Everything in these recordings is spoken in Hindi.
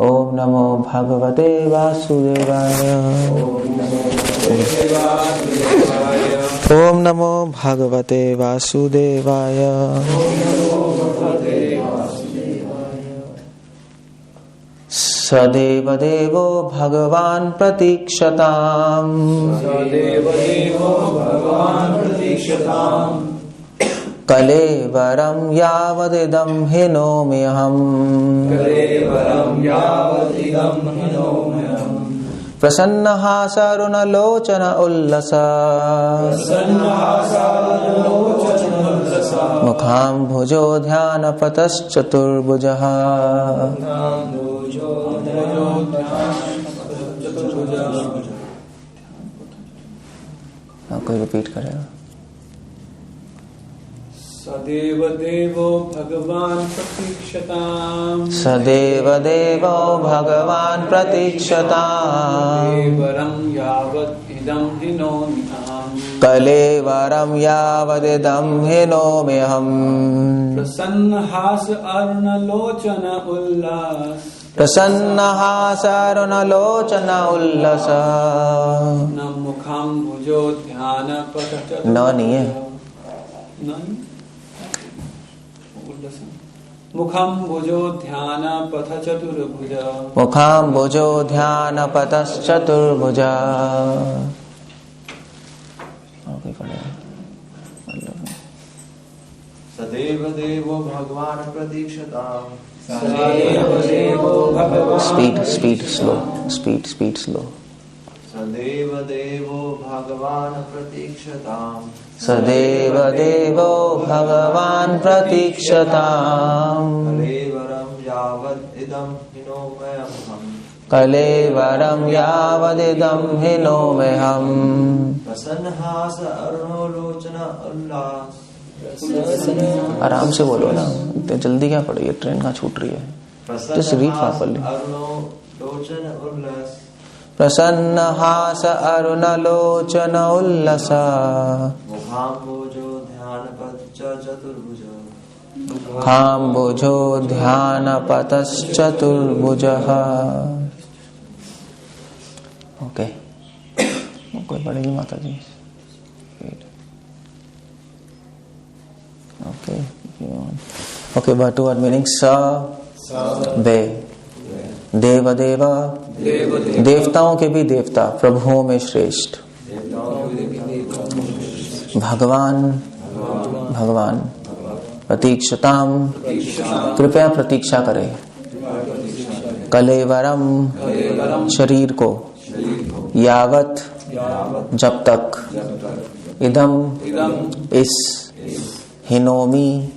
ओम नमो भगवते वासुदेवाय। ओम नमो भगवते वासुदेवाय। सदेव देवो भगवान् प्रतीक्षताम्। कलेवरं यावदिदं हिनोम्यहम्। प्रसन्नहासरुणलोचन उल्लस। मुखाम्भुजो ध्यानपतश्चतुर्भुजः। कोई रिपीट करेगा? सदेव देवो भगवान् प्रतीक्षताम्। सदेव देवो भगवान् प्रतीक्षताम्। कलेवरं यावत् इदं हिनोम्यहम्। कलेवरं यावदिदं हिनोम्यहम्। प्रसन्नहास अरुणलोचन उल्लास। प्रसन्नहास अरुणलोचन उल्लस। न मुखाम्भुजो ध्यानपतश्च। न नहीं है। मुखाम्भुजो ध्यानपथ चतुर्भुज। मुखाम्भुजो ध्यानपतश्चतुर्भुज। सदैव देवो भगवान् प्रतीक्षताम्। Speed slow. सदैव देवो भगवान् प्रतीक्षताम्। सदैव देवो भगवान् प्रतीक्षताम्। कलेवरं यावत् इदं हिनोम्यहम्। कलेवरं यावदिदं हिनोम्यहम्। प्रसन्नहास अरुणलोचन उल्लास। आराम से बोलो ना, इतनी जल्दी क्या पड़ी है? ट्रेन कहाँ छूट रही है? Just read properly. अरुणलोचन उल्लास। प्रसन्नहास अरुणलोचन उल्लस। मुखाम्भुजो ध्यानपतश्च चतुर्भुज। मुखाम्भुजो ध्यानपतश्चतुर्भुजः। ओके, कोई पढ़ेगी माता जी? Okay, but what meaning? दे देव देवा, देवताओं के भी देवता, प्रभुओं में श्रेष्ठ। भगवान भगवान प्रतीक्षताम, कृपया प्रतीक्षा करें। कलेवरम, शरीर को। यावत, जब तक। इदम, इस। हिनोमी,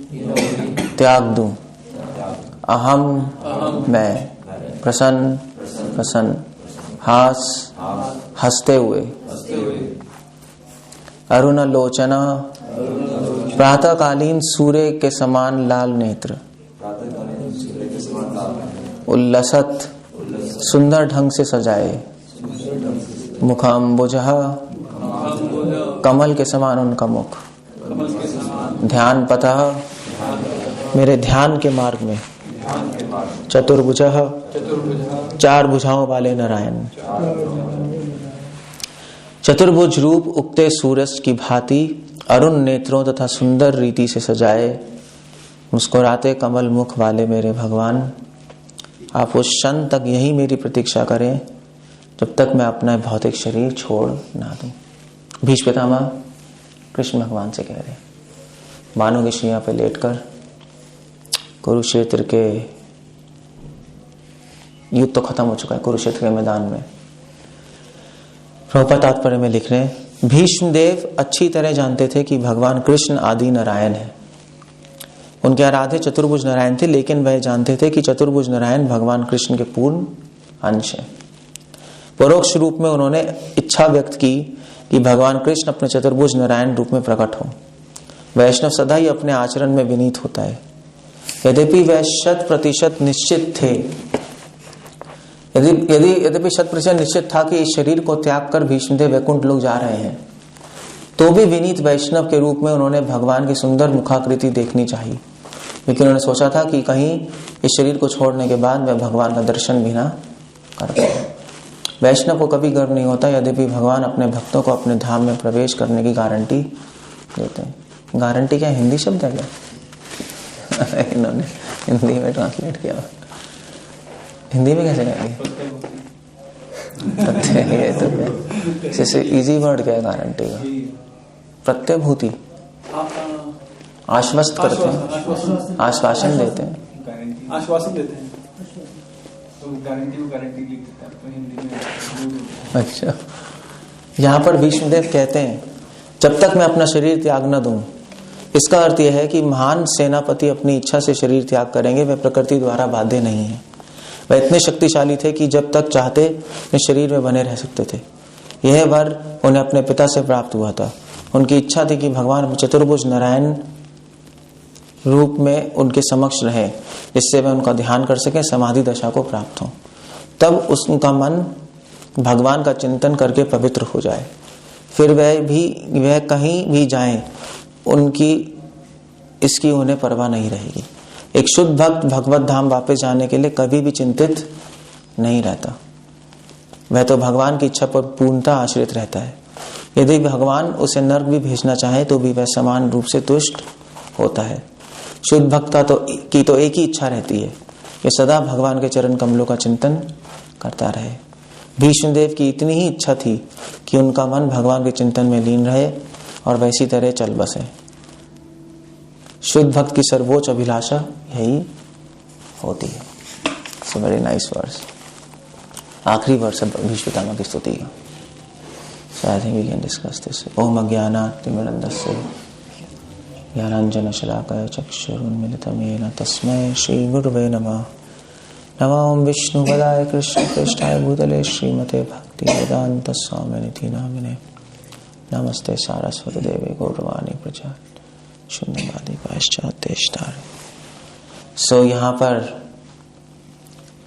त्याग दूं। अहम, मैं। प्रसन्न, हास, हंसते हुए। अरुणलोचना, प्रातःकालीन सूर्य के समान लाल नेत्र। उल्लसत, सुंदर ढंग से सजाए। मुखाम्बुजः, कमल के समान उनका मुख। ध्यान पतः, मेरे ध्यान के मार्ग में। चतुर्भुजः, चार भुजाओं वाले नारायण। चतुर्भुज रूप उगते सूरज की भांति अरुण नेत्रों तथा सुंदर रीति से सजाए मुस्कुराते कमल मुख वाले मेरे भगवान, आप उस क्षण तक यही मेरी प्रतीक्षा करें जब तक मैं अपना भौतिक शरीर छोड़ ना दूं। भीष्म पितामह कृष्ण भगवान से कह रहे, मानो की शैया पे लेटकर कुरुक्षेत्र के युद्ध तो खत्म हो चुका है, कुरुक्षेत्र के मैदान में प्रभुपाद तात्पर्य में लिख रहे हैं, भीष्म देव अच्छी तरह जानते थे कि भगवान कृष्ण आदि नारायण है। उनके आराध्य चतुर्भुज नारायण थे, लेकिन वह जानते थे कि चतुर्भुज नारायण भगवान कृष्ण के पूर्ण अंश है। परोक्ष रूप में उन्होंने इच्छा व्यक्त की कि भगवान कृष्ण अपने चतुर्भुज नारायण रूप में प्रकट हो। वैष्णव सदा ही अपने आचरण में विनीत होता है। यद्यपि वह 100% निश्चित थे, यद्यपि 100% निश्चित था कि इस शरीर को त्याग कर भीष्मदेव वैकुंठ लोग जा रहे हैं, तो भी विनीत वैष्णव के रूप में उन्होंने भगवान की सुंदर मुखाकृति देखनी चाहिए। क्योंकि उन्होंने सोचा था कि कहीं इस शरीर को छोड़ने के बाद वह भगवान का दर्शन भी ना कर पाए। वैष्णव को कभी गर्व नहीं होता यद्यपि भगवान अपने भक्तों को अपने धाम में प्रवेश करने की गारंटी देते हैं। गारंटी क्या हिंदी शब्द है क्या? इन्होंने हिंदी में ट्रांसलेट किया, हिंदी में कैसे कहेंगे? ये तो जैसे इजी वर्ड क्या है गारंटी का? प्रत्यभूति, आश्वस्त करते हैं, आश्वासन देते हैं, आश्वासन देते हैं। तो गारंटी को गारंटी लिख देते हैं तो हिंदी में। अच्छा, यहाँ पर भीष्मदेव कहते हैं जब तक मैं अपना शरीर त्याग न दूं, इसका अर्थ यह है कि महान सेनापति अपनी इच्छा से शरीर त्याग करेंगे, वे प्रकृति द्वारा बाध्य नहीं है। वह इतने शक्तिशाली थे कि जब तक चाहते अपने शरीर में बने रह सकते थे। यह वर उन्हें अपने पिता से प्राप्त हुआ था। उनकी इच्छा थी कि भगवान चतुर्भुज नारायण रूप में उनके समक्ष रहे, जिससे वह उनका ध्यान कर सके, समाधि दशा को प्राप्त हो। तब उनका मन भगवान का चिंतन करके पवित्र हो जाए, फिर वह कहीं भी जाएं, उनकी इसकी उन्हें परवाह नहीं रहेगी। एक शुद्ध भक्त भगवत धाम वापस जाने के लिए कभी भी चिंतित नहीं रहता। वह तो भगवान की इच्छा पर पूर्णतः आश्रित रहता है। यदि भगवान उसे नर्क भी भेजना चाहे तो भी वह समान रूप से तुष्ट होता है। शुद्ध भक्त का तो एक ही इच्छा रहती है, ये सदा भगवान के चरण कमलों का चिंतन करता रहे। भीष्मदेव की इतनी ही इच्छा थी कि उनका मन भगवान के चिंतन में लीन रहे और वैसी तरह चल बसे। शुद्ध भक्त की सर्वोच्च अभिलाषा यही होती है। So very nice verse. आखिरी वर्ष भीष्म पितामह की स्तुति का। So I think we can discuss this. ओम अज्ञानातिमिरन्धस्य ज्ञानाञ्जनशलाकया चक्षुरुन्मिलितं येन तस्मै श्रीगुरुवे नमः। नमो विष्णुपदाय कृष्णप्रेष्ठाय भूतले श्रीमते भक्तिवेदान्त स्वामिनिधि नामिने। नमस्ते सारस्वती देवी गौरवाणी प्रचार शून्यवादी पाश्चात्येष्टार। सो यहाँ पर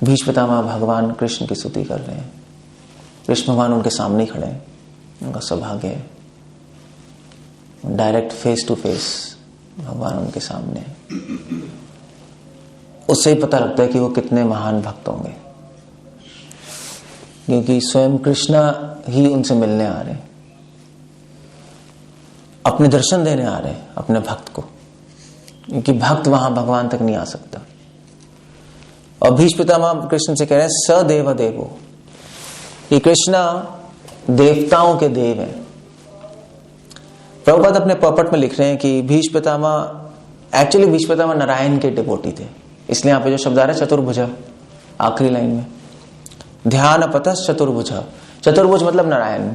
भीष्म पितामह भगवान कृष्ण की स्तुति कर रहे हैं। कृष्ण भगवान उनके सामने खड़े हैं, उनका सौभाग्य है, डायरेक्ट फेस टू फेस भगवान उनके सामने। उससे ही पता लगता है कि वो कितने महान भक्त होंगे, क्योंकि स्वयं कृष्ण ही उनसे मिलने आ रहे हैं, अपने दर्शन देने आ रहे हैं अपने भक्त को, क्योंकि भक्त वहां भगवान तक नहीं आ सकता। और भीष्म पितामह कृष्ण से कह रहे हैं सदेव देवो, ये कृष्ण देवताओं के देव हैं। प्रभुपाद अपने पॉपट में लिख रहे हैं कि भीष्म पितामह नारायण के डिवोटी थे, इसलिए यहाँ पे जो शब्द आ रहा है चतुर्भुजा आखिरी लाइन में, ध्यान पतस चतुर्भुजा। चतुर्भुज मतलब नारायण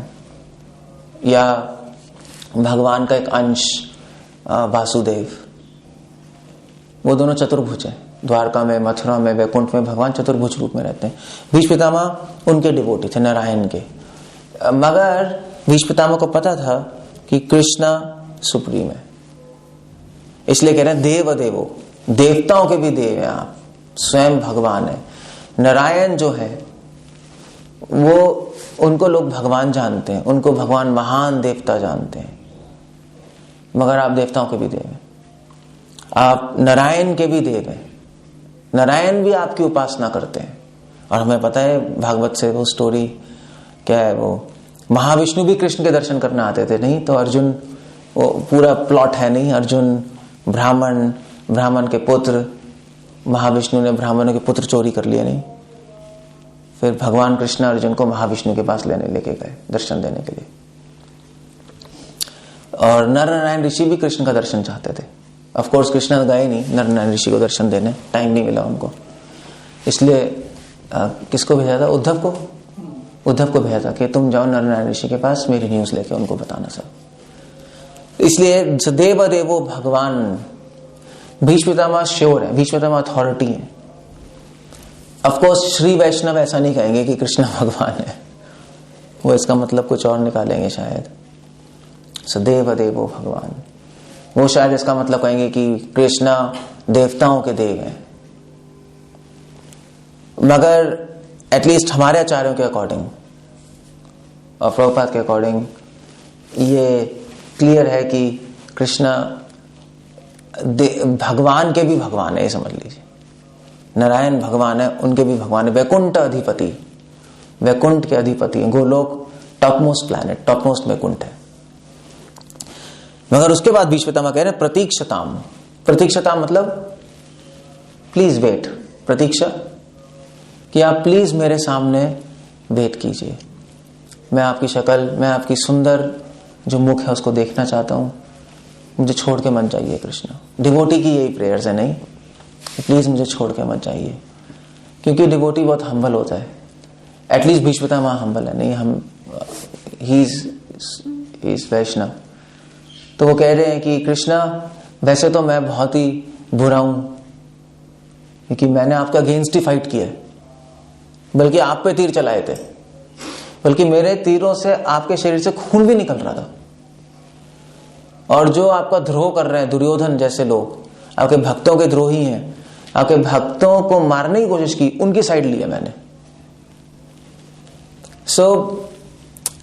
या भगवान का एक अंश वासुदेव, वो दोनों चतुर्भुज हैं। द्वारका में, मथुरा में, वैकुंठ में भगवान चतुर्भुज रूप में रहते हैं। भीष्म पितामह उनके डिवोटी थे नारायण के, मगर भीष्म पितामह को पता था कि कृष्णा सुप्रीम है, इसलिए कह रहे हैं देव देवो, देवताओं के भी देव हैं आप, स्वयं भगवान है। नारायण जो है वो उनको लोग भगवान जानते हैं, उनको भगवान महान देवता जानते हैं, मगर आप देवताओं के भी देव हैं, आप नारायण के भी देव हैं। नारायण भी आपकी उपासना करते हैं। और हमें पता है भागवत से वो स्टोरी क्या है, वो महाविष्णु भी कृष्ण के दर्शन करने आते थे, नहीं तो अर्जुन, वो पूरा प्लॉट है नहीं, अर्जुन ब्राह्मण के पुत्र, महाविष्णु ने ब्राह्मणों के पुत्र चोरी कर लिए, नहीं, फिर भगवान कृष्ण अर्जुन को महाविष्णु के पास लेके गए दर्शन देने के लिए। और नर नारायण ऋषि भी कृष्ण का दर्शन चाहते थे। ऑफ कोर्स कृष्ण गए नहीं नर नारायण ऋषि को दर्शन देने, टाइम नहीं मिला उनको, इसलिए किसको भेजा था? उद्धव को भेजा था कि तुम जाओ नर नारायण ऋषि के पास, मेरी न्यूज लेके उनको बताना सब। इसलिए देव देवो भगवान, भीष्म पितामह श्योर है, भीष्म पितामह अथॉरिटी है। ऑफ कोर्स श्री वैष्णव ऐसा नहीं कहेंगे कि कृष्ण भगवान है, वो इसका मतलब कुछ और निकालेंगे शायद। सदेव देवो भगवान, वो शायद इसका मतलब कहेंगे कि कृष्ण देवताओं के देव हैं, मगर एटलीस्ट हमारे आचार्यों के अकॉर्डिंग और प्रभुपाद के अकॉर्डिंग ये क्लियर है कि कृष्ण भगवान के भी भगवान है, ये समझ लीजिए। नारायण भगवान है, उनके भी भगवान है। वैकुंठ अधिपति, वैकुंठ के अधिपति हैं। Golok top most planet, top most Vaikuntha है। मगर उसके बाद भीष्मपितामह कह रहे हैं प्रतीक्षताम। प्रतीक्षताम मतलब प्लीज वेट, प्रतीक्षा कि आप प्लीज मेरे सामने वेट कीजिए। मैं आपकी शक्ल, मैं आपकी सुंदर जो मुख है उसको देखना चाहता हूं। मुझे छोड़ के मत जाइए कृष्ण। डिवोटी की यही प्रेयर्स है, नहीं प्लीज मुझे छोड़ के मत जाइए, क्योंकि डिवोटी बहुत हम्बल होता है। एटलीस्ट भीष्मपितामह हम्बल है, नहीं हम ही इज वैष्णव। तो वो कह रहे हैं कि कृष्णा वैसे तो मैं बहुत ही बुरा हूं, क्योंकि मैंने आपका अगेंस्ट ही फाइट किया, बल्कि आप पे तीर चलाए थे, बल्कि मेरे तीरों से आपके शरीर से खून भी निकल रहा था। और जो आपका द्रोह कर रहे हैं, दुर्योधन जैसे लोग आपके भक्तों के द्रोही हैं, आपके भक्तों को मारने की कोशिश की, उनकी साइड लिया मैंने।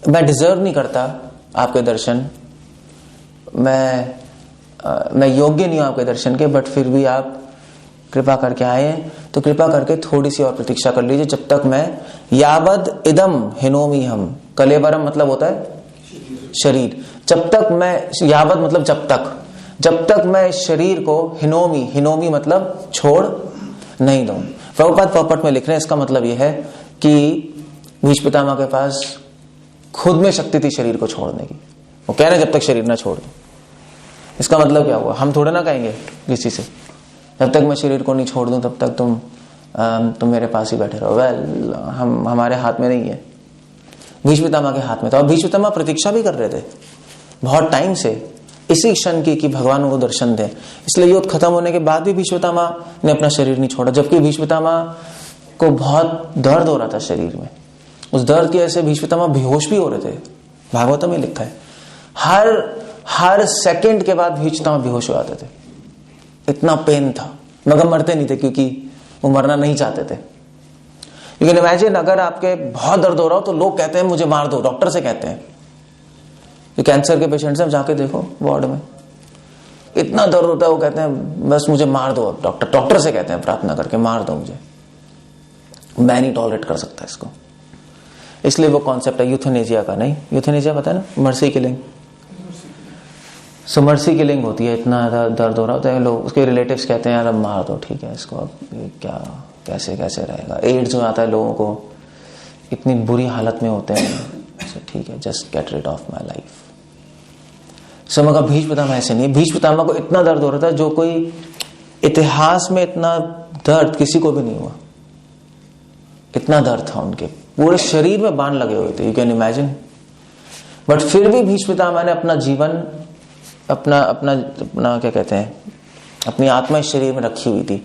मैं डिजर्व नहीं करता आपके दर्शन, मैं योग्य नहीं हूं आपके दर्शन के, बट फिर भी आप कृपा करके आए हैं, तो कृपा करके थोड़ी सी और प्रतीक्षा कर लीजिए, जब तक मैं यावद इदम हिनोमी हम, कलेवरम मतलब होता है शरीर, जब तक मैं, यावद मतलब जब तक मैं इस शरीर को हिनोमी मतलब छोड़ नहीं दूं। प्रभुपाद पॉपट में लिख रहे हैं, इसका मतलब यह है कि भीष्मपितामह के पास खुद में शक्ति थी शरीर को छोड़ने की। वो कह रहे हैं जब तक शरीर ना छोड़ दूं। इसका मतलब क्या हुआ? हम थोड़े ना कहेंगे किसी से जब तक मैं शरीर को नहीं छोड़ दूं तब तक तुम मेरे पास ही बैठे रहो। वेल, हमारे हाथ में नहीं है, भीष्मपितामह के हाथ में था। और भीष्मपितामह प्रतीक्षा भी कर रहे थे बहुत टाइम से इसी क्षण की कि भगवान उनको दर्शन दे। इसलिए युद्ध खत्म होने के बाद भी भीष्मपितामह ने अपना शरीर नहीं छोड़ा, जबकि भीष्मपितामह को बहुत दर्द हो रहा था शरीर में। उस दर्द की वजह से भीष्मपितामह बेहोश भी हो रहे थे, भागवतम में लिखा है। हर सेकंड के बाद भीष्मपितामह बेहोश हो जाते थे, इतना पेन था। मगर मरते नहीं थे, क्योंकि वो मरना नहीं चाहते थे। यू कैन इमेजिन, अगर आपके बहुत दर्द हो रहा हो तो लोग कहते हैं मुझे मार दो, डॉक्टर से कहते हैं। जो कैंसर के पेशेंट्स हैं, जाके देखो वार्ड में, इतना दर्द होता है, वो कहते हैं बस मुझे मार दो। डॉक्टर से कहते हैं प्रार्थना करके, मार दो मुझे, मैं नहीं टॉलरेट कर सकता इसको। इसलिए वो कॉन्सेप्ट है यूथेनेजिया का। नहीं, यूथेनेजिया पता है ना, मर्सी किलिंग। सो मर्सी किलिंग होती है, इतना दर्द हो रहा होता है, लोग उसके रिलेटिव्स कहते हैं यार अब मार दो, ठीक है इसको, अब क्या कैसे रहेगा। एड्स हो जाता है लोगों को, इतनी बुरी हालत में होते हैं, ठीक है just get rid of my life. सो मगर भीष्मपितामह ऐसे नहीं। भीष्मपितामह को इतना दर्द हो रहा था जो कोई इतिहास में इतना दर्द किसी को भी नहीं हुआ। इतना दर्द था, उनके पूरे शरीर में बाण लगे हुए थे, यू कैन इमेजिन। बट फिर भी भीष्मपितामह ने अपना जीवन, अपना क्या कहते हैं, अपनी आत्मा इस शरीर में रखी हुई थी।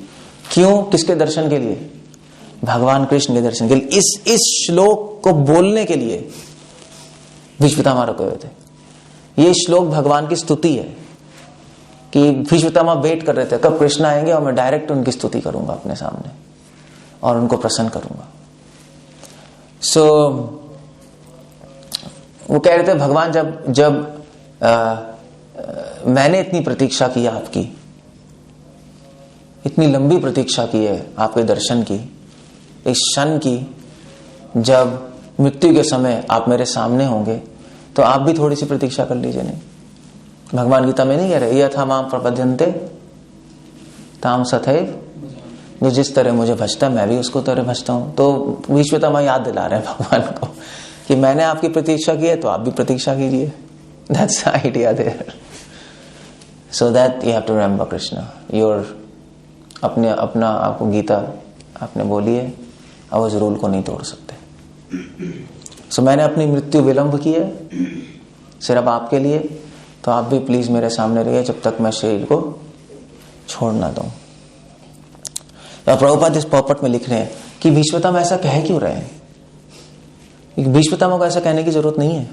क्यों? किसके दर्शन के लिए? भगवान कृष्ण के दर्शन के लिए। इस श्लोक को बोलने के लिए भीष्मपितामह रुके हुए थे। ये श्लोक भगवान की स्तुति है कि भीष्मपितामह वेट कर रहे थे कब कृष्ण आएंगे और मैं डायरेक्ट उनकी स्तुति करूंगा अपने सामने और उनको प्रसन्न करूंगा। सो वो कह रहे थे भगवान जब मैंने इतनी प्रतीक्षा की आपकी, इतनी लंबी प्रतीक्षा की है आपके दर्शन की, इस क्षण की, जब मृत्यु के समय आप मेरे सामने होंगे, तो आप भी थोड़ी सी प्रतीक्षा कर लीजिए। नहीं, भगवान गीता में नहीं कह रहे यथा माम प्रपद्यन्ते ताम सथैव, जो जिस तरह मुझे भजता है मैं भी उसको तरह भजता हूं। तो भीष्मपितामह याद दिला रहे हैं भगवान को कि मैंने आपकी प्रतीक्षा की है तो आप भी प्रतीक्षा कीजिए। That's the idea there. So that you have to remember Krishna your, अपना आपको गीता आपने बोली है, अब उस रूल को नहीं तोड़ सकते। सो मैंने अपनी मृत्यु विलंब की है सिर्फ आपके लिए, तो आप भी प्लीज मेरे सामने रहिए जब तक मैं शरीर को छोड़ ना दूं। तो प्रभुपाद इस पॉपट में लिख रहे हैं कि भीष्मपितामह ऐसा कह क्यों रहे हैं। भीष्मपितामह को ऐसा कहने की जरूरत नहीं है,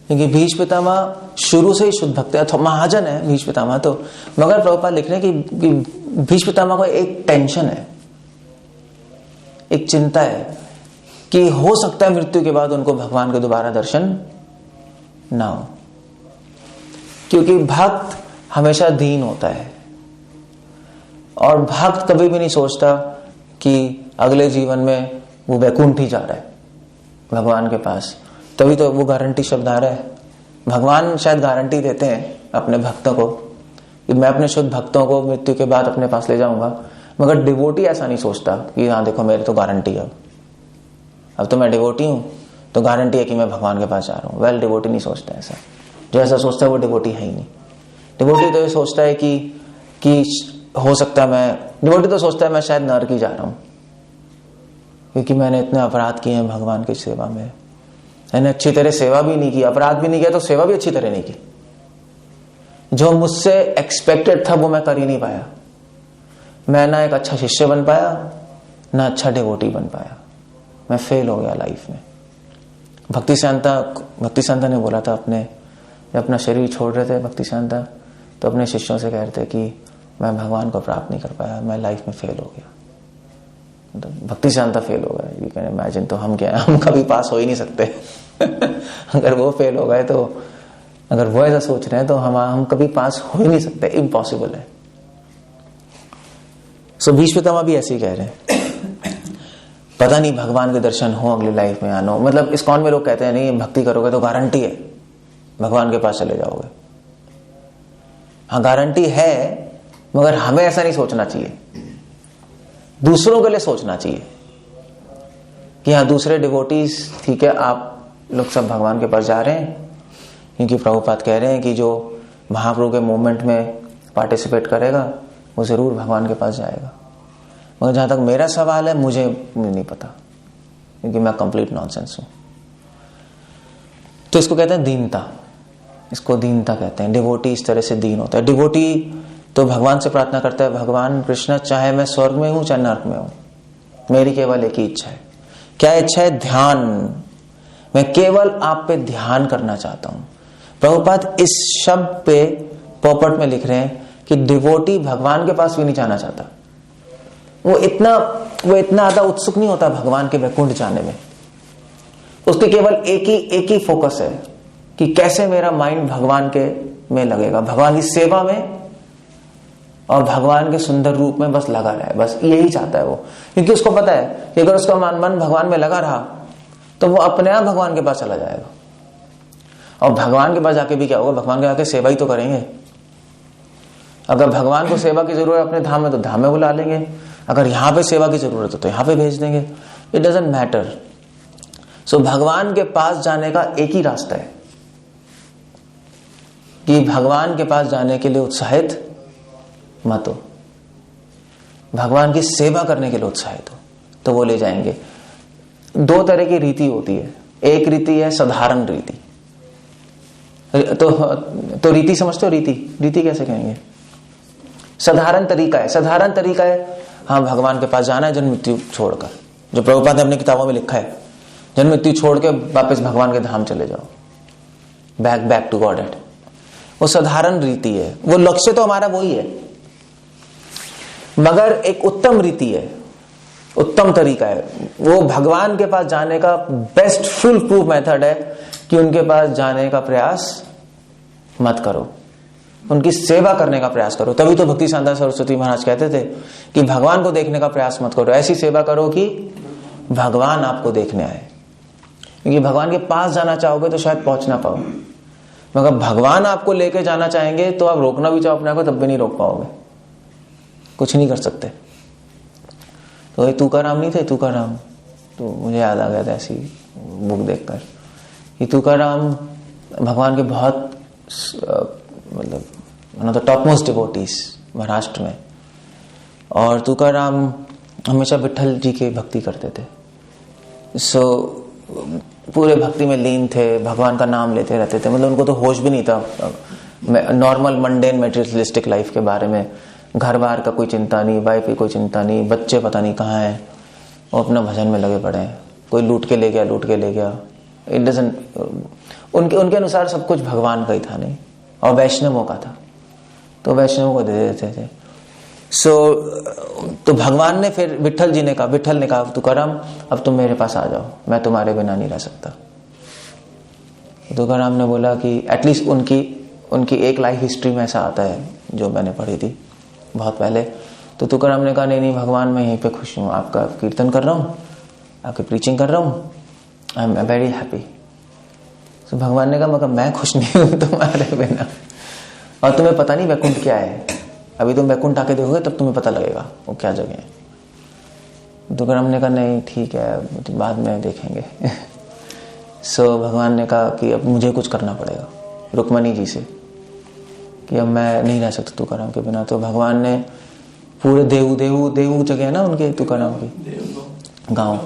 क्योंकि भीष्मपितामह शुरू से ही शुद्ध भक्त है, महाजन है भीष्मपितामह तो। मगर प्रभुपाद लिख रहे हैं कि भीष्मपितामह को एक टेंशन है, एक चिंता है कि हो सकता है मृत्यु के बाद उनको भगवान के दोबारा दर्शन ना हो, क्योंकि भक्त हमेशा दीन होता है। और भक्त कभी भी नहीं सोचता कि अगले जीवन में वो वैकुंठ ही जा रहा है भगवान के पास। तभी तो वो गारंटी शब्द आ रहा है। भगवान शायद गारंटी देते हैं अपने भक्तों को कि मैं अपने शुद्ध भक्तों को मृत्यु के बाद अपने पास ले जाऊंगा, मगर डिवोटी ऐसा नहीं सोचता कि हाँ देखो मेरी तो गारंटी है, अब तो मैं डिवोटी हूं तो गारंटी है कि मैं भगवान के पास जा रहा हूँ। वेल, डिवोटी नहीं सोचता ऐसा। जो ऐसा सोचता है वो डिवोटी है ही नहीं। डिवोटी तो ये सोचता है कि हो सकता है डिवोटी तो सोचता है मैं शायद नरक ही जा रहा हूं, क्योंकि मैंने इतने अपराध किए हैं भगवान की सेवा में। मैंने अच्छी तरह सेवा भी नहीं की, अपराध भी नहीं किया तो सेवा भी अच्छी तरह नहीं की। जो मुझसे एक्सपेक्टेड था वो मैं कर ही नहीं पाया। मैं ना एक अच्छा शिष्य बन पाया, ना अच्छा डिवोटी बन पाया। मैं फेल हो गया लाइफ में। भक्ति शांता ने बोला था अपना शरीर छोड़ रहे थे भक्ति शांता, तो अपने शिष्यों से कह रहे थे कि मैं भगवान को प्राप्त नहीं कर पाया, मैं लाइफ में फेल हो गया। तो भक्ति शांता फेल हो गए, यू कैन इमेजिन। तो हम क्या है, हम कभी पास हो ही नहीं सकते। अगर वो फेल हो गए, तो अगर वो ऐसा सोच रहे हैं तो हम कभी पास हो ही नहीं सकते, इम्पॉसिबल है। सो भीष्म पितामह भी ऐसे ही कह रहे हैं। पता नहीं भगवान के दर्शन हो अगली लाइफ में या नो। मतलब इस्कॉन में लोग कहते हैं नहीं भक्ति करोगे तो गारंटी है भगवान के पास चले जाओगे। हाँ गारंटी है, मगर हमें ऐसा नहीं सोचना चाहिए, दूसरों के लिए सोचना चाहिए कि हाँ दूसरे डिवोटीज ठीक है, आप लोग सब भगवान के पास जा रहे हैं, क्योंकि प्रभुपाद कह रहे हैं कि जो महाप्रभु के मूवमेंट में पार्टिसिपेट करेगा वो जरूर भगवान के पास जाएगा। मगर जहां तक मेरा सवाल है, मुझे नहीं पता, क्योंकि मैं कंप्लीट नॉनसेंस हूं। तो इसको कहते हैं दीनता, इसको दीनता कहते हैं। डिवोटी इस तरह से दीन होता है। डिवोटी तो भगवान से प्रार्थना करता है, भगवान कृष्ण चाहे मैं स्वर्ग में हूं चाहे नरक में हूं, मेरी केवल एक ही इच्छा है। क्या इच्छा है? ध्यान। मैं केवल आप पे ध्यान करना चाहता हूं। प्रभुपाद इस शब्द पे पॉपट में लिख रहे हैं कि डिवोटी भगवान के पास भी नहीं जाना चाहता। वो इतना ज्यादा उत्सुक नहीं होता भगवान के वैकुंठ जाने में। उसके केवल एक ही फोकस है कि कैसे मेरा माइंड भगवान के में लगेगा, भगवान की सेवा में और भगवान के सुंदर रूप में बस लगा रहा है। बस यही चाहता है वो, क्योंकि उसको पता है कि अगर उसका मन भगवान में लगा रहा तो वो अपने आप भगवान के पास चला जाएगा। और भगवान के पास जाके भी क्या होगा? भगवान के जाके सेवा ही तो करेंगे। अगर भगवान को सेवा की जरूरत है अपने धाम में, तो धाम में बुला लेंगे। अगर यहां पे सेवा की जरूरत है तो यहां पे भेज देंगे। It doesn't matter. सो भगवान के पास जाने का एक ही रास्ता है कि भगवान के पास जाने के लिए उत्साहित मत हो, भगवान की सेवा करने के लिए उत्साहित हो, तो वो ले जाएंगे। दो तरह की रीति होती है। एक रीति है साधारण रीति। तो रीति समझते हो? रीति कैसे कहेंगे? साधारण तरीका है हाँ भगवान के पास जाना है जन्म मृत्यु छोड़कर, जो प्रभुपाद ने अपनी किताबों में लिखा है, जन्म मृत्यु छोड़ के वापस भगवान के धाम चले जाओ, बैक टू गॉड हेड। वो साधारण रीति है, वो लक्ष्य तो हमारा वही है। मगर एक उत्तम रीति है, उत्तम तरीका है, वो भगवान के पास जाने का बेस्ट फुल प्रूफ मेथड है कि उनके पास जाने का प्रयास मत करो, उनकी सेवा करने का प्रयास करो। तभी तो भक्ति शांता सरस्वती महाराज कहते थे कि भगवान को देखने का प्रयास मत करो, ऐसी सेवा करो कि भगवान आपको देखने आए। क्योंकि भगवान के पास जाना चाहोगे तो शायद पहुंच ना पाओ, मगर भगवान आपको लेके जाना चाहेंगे तो आप रोकना भी चाहो अपने आप को तब भी नहीं रोक पाओगे, कुछ नहीं कर सकते। तो ये तुकाराम नहीं थे? तुकाराम, तो मुझे याद आ गया था ऐसी बुक देखकर कि तुकाराम भगवान के बहुत मतलब one of the top most devotees Maharashtra में। और तुकाराम हमेशा विठल जी की भक्ति करते थे। सो पूरे भक्ति में लीन थे, भगवान का नाम लेते रहते थे। मतलब उनको तो होश भी नहीं था नॉर्मल मंडेन मेटेरियलिस्टिक लाइफ के बारे में। घर बार का कोई चिंता नहीं, वाइफ की कोई चिंता नहीं, बच्चे पता नहीं कहाँ हैं, वो अपना भजन में लगे पड़े हैं। कोई लूट के ले गया। इट डजंट, उनके अनुसार सब कुछ भगवान का ही था नहीं, और वैष्णवों का था, तो वैष्णवों को दे देते थे। तो भगवान ने फिर विठल ने कहा तुकाराम अब तुम मेरे पास आ जाओ, मैं तुम्हारे बिना नहीं रह सकता। तुकाराम ने बोला कि एटलीस्ट उनकी एक लाइफ हिस्ट्री में ऐसा आता है जो मैंने पढ़ी थी बहुत पहले। तो तुकाराम ने कहा नहीं भगवान मैं यहीं पे खुश हूँ, आपका कीर्तन कर रहा हूँ, आपकी प्रीचिंग कर रहा हूँ, आई एम वेरी हैप्पी। तो भगवान ने कहा मगर मैं खुश नहीं हूँ तुम्हारे बिना, और तुम्हें पता नहीं वैकुंठ क्या है, अभी तुम वैकुंठ आके देखोगे तब तुम्हें पता लगेगा वो क्या जगह है। तुकाराम ने कहा नहीं ठीक है बाद में देखेंगे। सो भगवान ने कहा कि अब मुझे कुछ करना पड़ेगा रुक्मणी जी से, कि अब मैं नहीं रह सकता तुकाराम के बिना। तो भगवान ने पूरे देऊ जगह है ना उनके तुकाराम की गांव,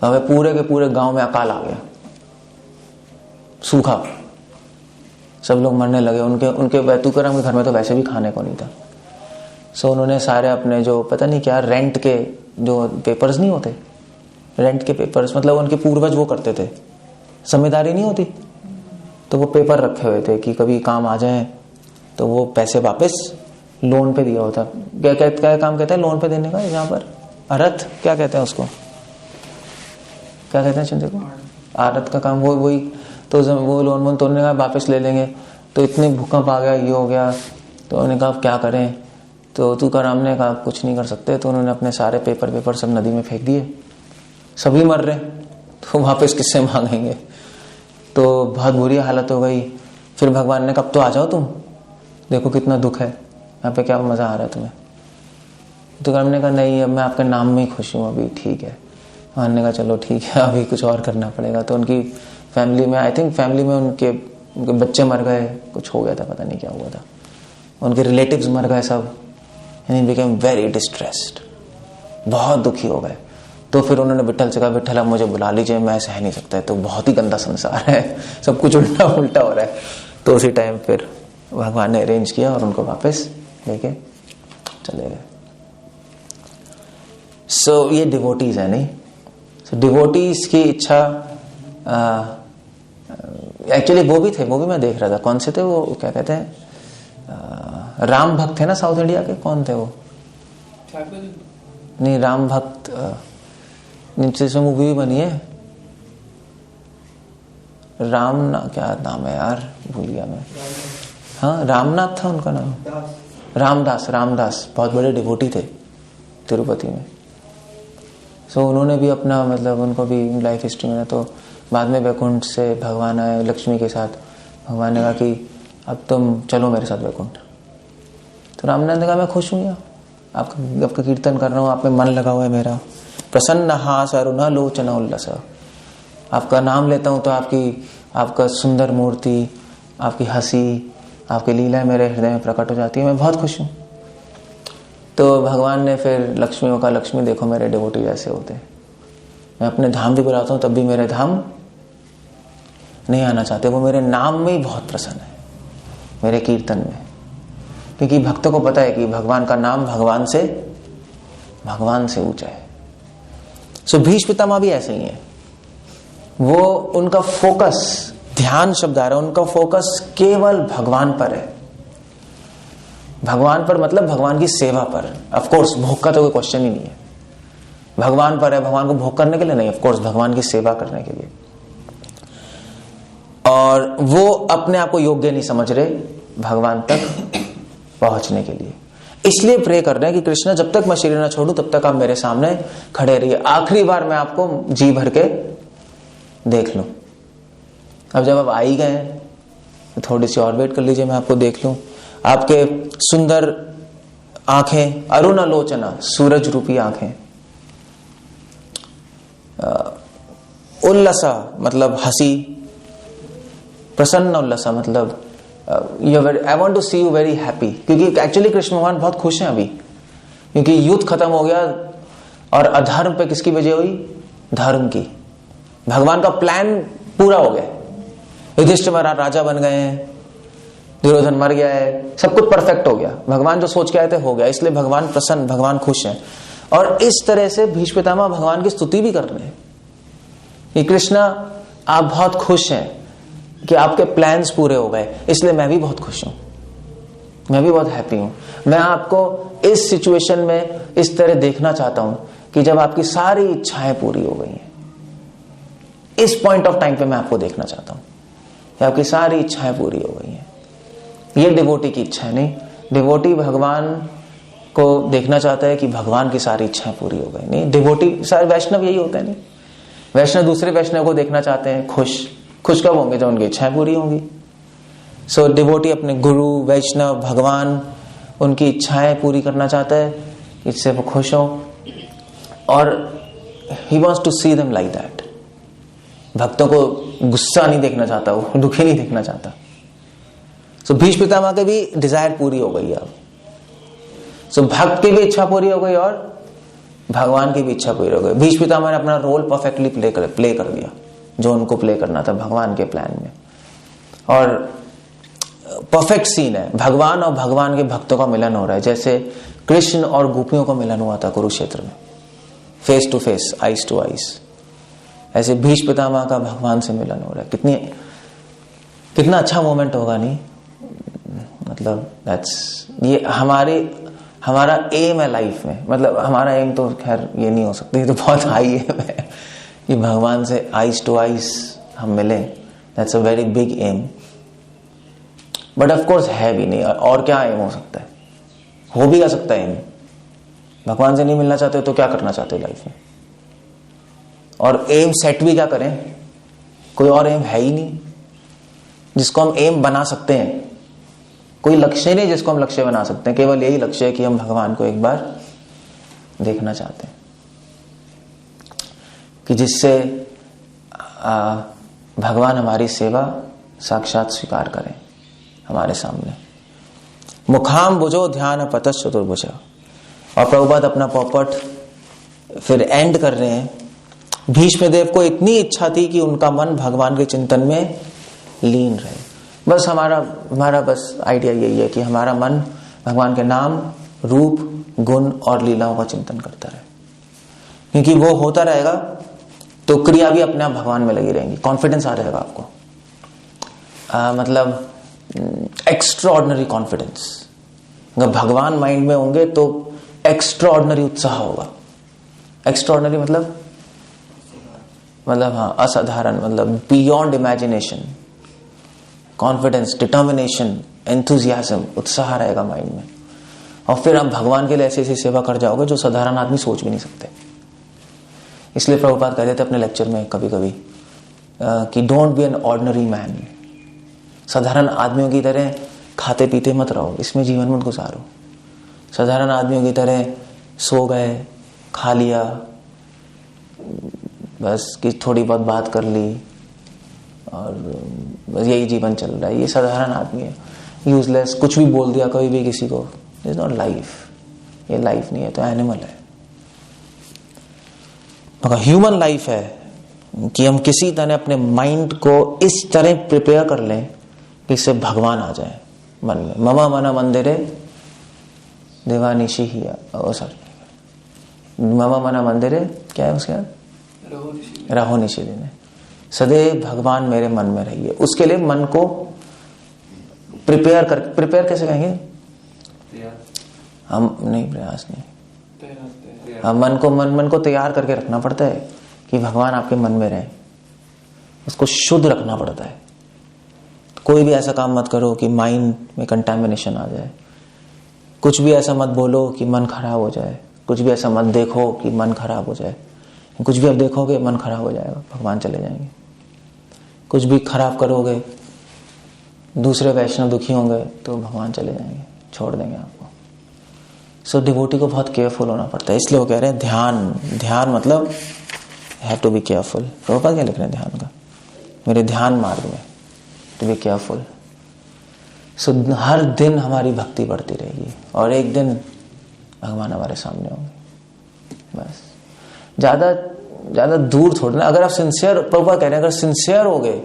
तो पूरे के पूरे गांव में अकाल आ गया, सूखा, सब लोग मरने लगे। उनके तुकाराम के घर में तो वैसे भी खाने को नहीं था। सो उन्होंने सारे अपने जो पता नहीं क्या रेंट के जो पेपर्स नहीं होते, रेंट के पेपर्स मतलब उनके पूर्वज वो करते थे, जिम्मेदारी नहीं होती तो वो पेपर रखे हुए थे कि कभी काम आ जाए तो वो पैसे वापस लोन पे दिया होता। क्या काम कहते हैं लोन पे देने का यहाँ पर, अर्थ क्या कहते हैं उसको, क्या कहते हैं चिंता को, आरत का काम वही। तो वो लोन तोड़ने का वापस ले लेंगे, तो इतने भूकंप आ गया ये हो गया, तो उन्होंने कहा क्या करें। तो तुकाराम ने कहा कुछ नहीं कर सकते, तो उन्होंने अपने सारे पेपर सब नदी में फेंक दिए, सभी मर रहे तो वापस किससे मांगेंगे। तो बहुत बुरी हालत हो गई। फिर भगवान ने कब तो आ जाओ तुम, देखो कितना दुख है यहाँ पे, क्या मजा आ रहा है तुम्हें। तुकाराम ने कहा नहीं अब मैं आपके नाम में ही खुश हूँ अभी, ठीक है। भगवान ने कहा चलो ठीक है अभी कुछ और करना पड़ेगा। तो उनकी फैमिली में आई थिंक फैमिली में उनके बच्चे मर गए, कुछ हो गया था पता नहीं क्या हुआ था, उनके रिलेटिव्स मर गए सब, एंड बिकेम वेरी डिस्ट्रेस्ड, बहुत दुखी हो गए। तो फिर उन्होंने विठल से कहा विठल आप मुझे बुला लीजिए, मैं सह नहीं सकता है, तो बहुत ही गंदा संसार है, सब कुछ उल्टा उल्टा हो रहा है। तो उसी टाइम फिर भगवान ने अरेंज किया और उनको वापस लेके चले गए। सो ये डिवोटीज है नहीं, सो डिवोटीज की इच्छा एक्चुअली वो भी थे, वो भी मैं देख रहा था कौन से थे वो, क्या कहते हैं राम भक्त थे ना साउथ इंडिया के, कौन थे वो, नहीं राम भक्त नीचे मूवी भी बनी है, राम ना क्या नाम है यार भूल गया मैं, हाँ रामनाथ था उनका नाम, रामदास बहुत बड़े डिवोटी थे तिरुपति में। सो उन्होंने भी अपना मतलब उनको भी लाइफ हिस्ट्री में, तो बाद में वैकुंठ से भगवान आए लक्ष्मी के साथ, भगवान ने कहा कि अब तुम चलो मेरे साथ वैकुंठ। तो रामनाथ ने कहा मैं खुश हूँ यहाँ, आपका कीर्तन कर रहा हूँ, आप में मन लगा हुआ है मेरा, प्रसन्न हास अरुण लोचन उल्लस, आपका नाम लेता हूँ तो आपका सुंदर मूर्ति, आपकी हंसी, आपकी लीला मेरे हृदय में प्रकट हो जाती है, मैं बहुत खुश हूँ। तो भगवान ने फिर लक्ष्मियों का, लक्ष्मी देखो मेरे डिवोटी जैसे होते हैं, मैं अपने धाम भी बुलाता हूँ तब भी मेरे धाम नहीं आना चाहते, वो मेरे नाम में ही बहुत प्रसन्न है, मेरे कीर्तन में, क्योंकि भक्तों को पता है कि भगवान का नाम भगवान से ऊंचा है। सो भीष्म पितामह भी ऐसे ही है, वो उनका फोकस, ध्यान शब्द आ रहा है, उनका फोकस केवल भगवान पर है, भगवान पर मतलब भगवान की सेवा पर। ऑफ कोर्स भोग का तो कोई क्वेश्चन ही नहीं है, भगवान पर है, भगवान को भोग करने के लिए नहीं, ऑफ कोर्स भगवान की सेवा करने के लिए। और वो अपने आप को योग्य नहीं समझ रहे भगवान तक पहुंचने के लिए, इसलिए प्रे कर रहे हैं कि कृष्ण जब तक मैं शरीर न छोड़ूं तब तक आप मेरे सामने खड़े रहिए, आखिरी बार मैं आपको जी भर के देख लूं। अब जब आप आ ही गए तो थोड़ी सी और वेट कर लीजिए, मैं आपको देख लूं। आपके सुंदर आंखें, अरुण लोचना, सूरज रूपी आंखें, उल्लसा मतलब हंसी, प्रसन्न उल्लसा मतलब I want to see you very happy, क्योंकि एक्चुअली कृष्ण भगवान बहुत खुश हैं अभी, क्योंकि युद्ध खत्म हो गया और अधर्म पे किसकी वजह हुई, धर्म की। भगवान का प्लान पूरा हो गया, युधिष्ठिर महाराज राजा बन गए हैं, दुर्योधन मर गया है, सब कुछ परफेक्ट हो गया, भगवान जो सोच के आए थे हो गया, इसलिए भगवान प्रसन्न, भगवान खुश हैं। और इस तरह से भीष्म पितामह भगवान की स्तुति भी कर रहे हैं कि कृष्णा आप बहुत खुश हैं कि आपके प्लान्स पूरे हो गए, इसलिए मैं भी बहुत खुश हूं, मैं भी बहुत हैप्पी हूं। मैं आपको इस सिचुएशन में इस तरह देखना चाहता हूं कि जब आपकी सारी इच्छाएं पूरी हो गई हैं, इस पॉइंट ऑफ टाइम पे मैं आपको देखना चाहता हूं कि आपकी सारी इच्छाएं पूरी हो गई हैं। ये डिवोटी की इच्छा है। नहीं, डिवोटी भगवान को देखना चाहता है कि भगवान की सारी इच्छाएं पूरी हो गई। नहीं, डिवोटी सारे वैष्णव यही होते हैं। नहीं, वैष्णव दूसरे वैष्णव को देखना चाहते हैं खुश कब होंगे? जब उनकी इच्छाएं पूरी होंगी। सो डिवोटी अपने गुरु, वैष्णव, भगवान, उनकी इच्छाएं पूरी करना चाहता है, इससे वो खुश हो, और he wants to see them like that. भक्तों को गुस्सा नहीं देखना चाहता, वो दुखी नहीं देखना चाहता। सो भीष्म पितामह की भी डिजायर पूरी हो गई अब। सो भक्त की भी इच्छा पूरी हो गई और भगवान की भी इच्छा पूरी हो गई। भीष्म पितामह ने अपना रोल परफेक्टली प्ले कर दिया, जो उनको प्ले करना था भगवान के प्लान में। और परफेक्ट सीन है, भगवान और भगवान के भक्तों का मिलन हो रहा है, जैसे कृष्ण और गोपियों का मिलन हुआ था कुरुक्षेत्र में, face to face, eyes to eyes. ऐसे भीष्म पितामह का भगवान से मिलन हो रहा है। कितना अच्छा मोमेंट होगा। नहीं, मतलब दैट्स, ये हमारा एम है लाइफ में। मतलब हमारा एम तो खैर ये नहीं हो सकता, ये तो बहुत हाई एम है कि भगवान से आइज टू आइज हम मिले। That's a very big aim, but of course है भी नहीं। और क्या एम हो सकता है? हो भी आ सकता है एम। भगवान से नहीं मिलना चाहते तो क्या करना चाहते हो लाइफ में? और एम सेट भी क्या करें? कोई और एम है ही नहीं जिसको हम एम बना सकते हैं। कोई लक्ष्य नहीं जिसको हम लक्ष्य बना सकते हैं। केवल यही लक्ष्य है कि हम भगवान को एक बार देखना चाहते हैं, कि जिससे भगवान हमारी सेवा साक्षात स्वीकार करें हमारे सामने। मुखाम बुझो ध्यान पतस चतुर्भुज। और प्रभुपाद अपना पॉपट फिर एंड कर रहे हैं। भीष्मदेव को इतनी इच्छा थी कि उनका मन भगवान के चिंतन में लीन रहे। बस हमारा बस आइडिया यही है कि हमारा मन भगवान के नाम, रूप, गुण और लीलाओं का चिंतन करता रहे, क्योंकि वो होता रहेगा तो क्रिया भी अपने आप भगवान में लगी रहेंगी। कॉन्फिडेंस आ जाएगा आपको, मतलब एक्स्ट्राऑर्डिनरी कॉन्फिडेंस। अगर भगवान माइंड में होंगे तो एक्स्ट्राऑर्डिनरी उत्साह होगा। एक्स्ट्राऑर्डिनरी मतलब हाँ, असाधारण, मतलब beyond imagination, confidence, determination, enthusiasm, उत्साह रहेगा माइंड में। और फिर आप भगवान के लिए ऐसी ऐसी सेवा कर जाओगे जो साधारण आदमी सोच भी नहीं सकते। इसलिए प्रभुपाद कहते थे अपने लेक्चर में कभी कभी कि don't be an ordinary man. साधारण आदमियों की तरह खाते पीते मत रहो, इसमें जीवन मत गुजारो। साधारण आदमियों की तरह सो गए, खा लिया, बस कि थोड़ी बहुत बात कर ली और बस यही जीवन चल रहा है, ये साधारण आदमी है। यूजलेस, कुछ भी बोल दिया कभी भी किसी को, इज नॉट लाइफ। ये लाइफ नहीं है, तो एनिमल है। मगर ह्यूमन लाइफ है कि हम किसी तरह अपने माइंड को इस तरह प्रिपेयर कर लें कि इससे भगवान आ जाए मन में। ममा मना मंदिरे देवानिशी ही, ममा मना मंदिरे क्या है उसके बाद, रहो निषेध ने, सदैव भगवान मेरे मन में रहिए। उसके लिए मन को प्रिपेयर कैसे कहेंगे हम? नहीं, प्रयास नहीं, हम मन को तैयार करके रखना पड़ता है कि भगवान आपके मन में रहे। उसको शुद्ध रखना पड़ता है। कोई भी ऐसा काम मत करो कि माइंड में कंटामिनेशन आ जाए। कुछ भी ऐसा मत बोलो कि मन खराब हो जाए। कुछ भी ऐसा मत देखो कि मन खराब हो जाए। कुछ भी आप देखोगे मन खराब हो जाएगा, भगवान चले जाएंगे। कुछ भी खराब करोगे, दूसरे वैष्णव दुखी होंगे तो भगवान चले जाएंगे, छोड़ देंगे आपको। सो डिवोटी को बहुत केयरफुल होना पड़ता है। इसलिए वो कह रहे हैं ध्यान मतलब have to be careful. Prabhupada क्या लिख रहे हैं ध्यान का? मेरे ध्यान मार्ग में टू बी केयरफुल। सो हर दिन हमारी भक्ति बढ़ती रहेगी और एक दिन भगवान हमारे सामने होंगे। बस ज्यादा दूर थोड़ा ना। अगर आप सिंसियर, प्रभुपाद कह रहे हैं, अगर सिंसियर हो गए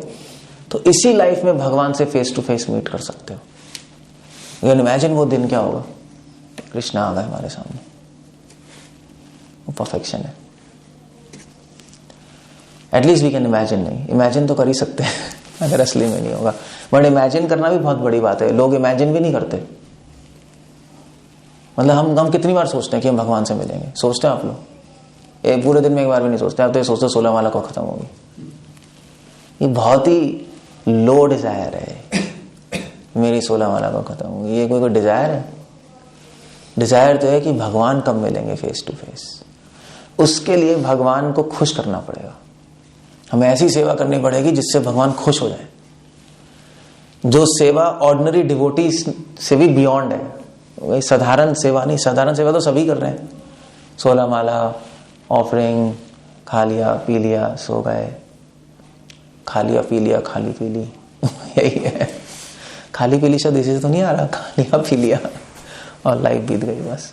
तो इसी लाइफ में भगवान से फेस टू फेस मीट कर सकते हो। यू कैन इमेजिन वो दिन क्या होगा, कृष्ण आ गए हमारे सामने। वो परफेक्शन है। At least we can imagine. नहीं, इमेजिन तो कर ही सकते हैं अगर असली में नहीं होगा, बट इमेजिन करना भी बहुत बड़ी बात है। लोग इमेजिन भी नहीं करते। मतलब हम कितनी बार सोचते हैं कि हम भगवान से मिलेंगे? सोचते हैं आप लोग? एक पूरे दिन में एक बार भी नहीं सोचते। आप तो ये सोचते 16 वाला को खत्म होगी। ये बहुत ही लो डिजायर है। मेरी 16 माला को खत्म होगी, ये कोई डिजायर है? डिजायर तो है कि भगवान कब मिलेंगे फेस टू फेस। उसके लिए भगवान को खुश करना पड़ेगा, हमें ऐसी सेवा करनी पड़ेगी जिससे भगवान खुश हो जाए। जो सेवा ऑर्डिनरी डिवोटी से भी बियॉन्ड है, वही साधारण सेवा नहीं। साधारण सेवा तो सभी कर रहे हैं, 16 माला, ऑफरिंग, खा लिया पी लिया सो गए, खा लिया पी लिया खाली पी ली यही है। खाली पी ली शब्द इसी से तो नहीं आ रहा, खा लिया पी लिया और लाइफ बीत गई बस।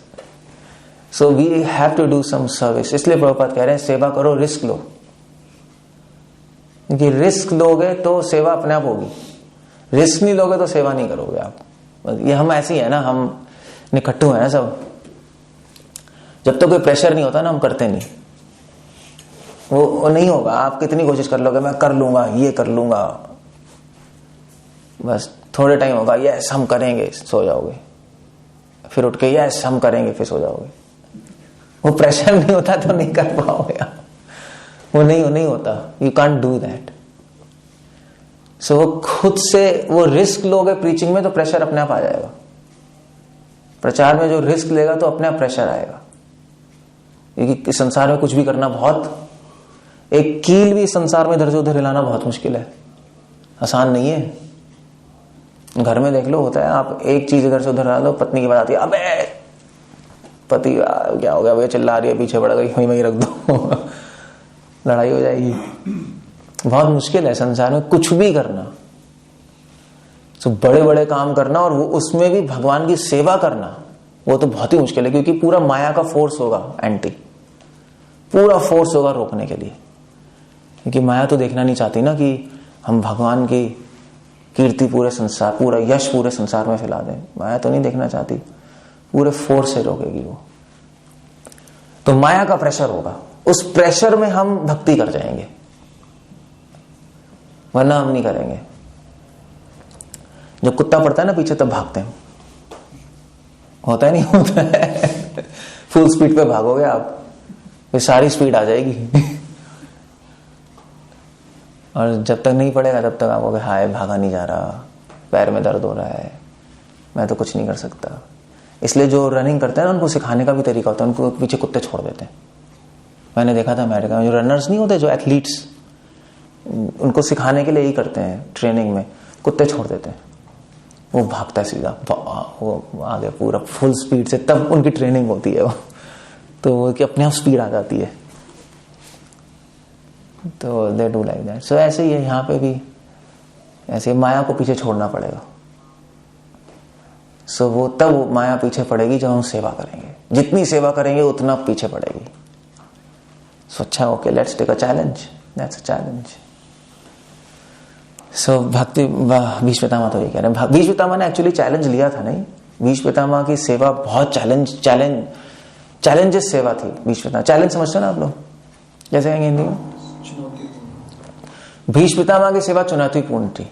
So we have to do some service. इसलिए प्रभुपाद कह रहे हैं सेवा करो, रिस्क लो, क्योंकि रिस्क लोगे तो सेवा अपने आप होगी, रिस्क नहीं लोगे तो सेवा नहीं करोगे आप। ये हम ऐसे ही है ना, हम निकट्टू है ना सब। जब तो कोई प्रेशर नहीं होता ना हम करते नहीं, वो नहीं होगा। आप कितनी कोशिश कर लोगे, मैं कर लूंगा, ये कर लूंगा, बस थोड़े टाइम होगा, यस हम करेंगे, सो जाओगे, फिर उठ के यस हम करेंगे, फिर सो जाओगे। वो प्रेशर नहीं होता तो नहीं कर पाओगे आप, वो नहीं होता, यू कांट डू दैट। सो वो खुद से वो रिस्क लोगे प्रीचिंग में तो प्रेशर अपने आप आ जाएगा। प्रचार में जो रिस्क लेगा तो अपने आप प्रेशर आएगा, क्योंकि संसार में कुछ भी करना बहुत, एक कील भी संसार में इधर से उधर हिलाना बहुत मुश्किल है, आसान नहीं है। घर में देख लो, होता है, आप एक चीज इधर से उधर हिला दो, पत्नी की बात आती है, अबे पति क्या हो गया, वो चिल्ला रही है, पीछे पड़ गई, वहीं रख दो लड़ाई हो जाएगी। बहुत मुश्किल है संसार में कुछ भी करना, तो बड़े बड़े काम करना और वो उसमें भी भगवान की सेवा करना, वो तो बहुत ही मुश्किल है, क्योंकि पूरा माया का फोर्स होगा, एंटी पूरा फोर्स होगा रोकने के लिए। क्योंकि माया तो देखना नहीं चाहती ना कि हम भगवान की कीर्ति पूरे संसार, पूरा यश पूरे संसार में फैला दें। माया तो नहीं देखना चाहती, पूरे फोर्स से रोकेगी वो। तो माया का प्रेशर होगा, उस प्रेशर में हम भक्ति कर जाएंगे, वरना हम नहीं करेंगे। जब कुत्ता पड़ता है ना पीछे तब भागते हैं, होता है नहीं होता है फुल स्पीड पे भागोगे आप, फिर सारी स्पीड आ जाएगी और जब तक नहीं पड़ेगा तब तक आप कहोगे हाय भागा नहीं जा रहा, पैर में दर्द हो रहा है, मैं तो कुछ नहीं कर सकता। इसलिए जो रनिंग करते हैं ना उनको सिखाने का भी तरीका होता है, उनको पीछे कुत्ते छोड़ देते हैं। मैंने देखा था अमेरिका में जो रनर्स नहीं होते, जो एथलीट्स, उनको सिखाने के लिए यही करते हैं, ट्रेनिंग में कुत्ते छोड़ देते हैं, वो भागता है सीधा, वो आगे पूरा फुल स्पीड से, तब उनकी ट्रेनिंग होती है वो, तो वो कि अपने आप स्पीड आ जाती है। तो दे डू लाइक दैट। सो ऐसे ही है यहाँ पे भी, ऐसे माया को पीछे छोड़ना पड़ेगा। सो वो तब माया पीछे पड़ेगी जब हम सेवा करेंगे, जितनी सेवा करेंगे उतना पीछे पड़ेगी। सो अच्छा, okay, let's take a challenge, that's a challenge. So भक्ति भीष्म पितामह तो ये कह रहे हैं, भीष्म पितामह ने एक्चुअली चैलेंज लिया था। नहीं, भीष्म पितामह की सेवा बहुत चैलेंजेस सेवा थी। भीष्म पितामह चैलेंज समझते ना आप लोग, जैसे कहेंगे हिंदी में, भीष्म पितामह की सेवा चुनौतीपूर्ण थी।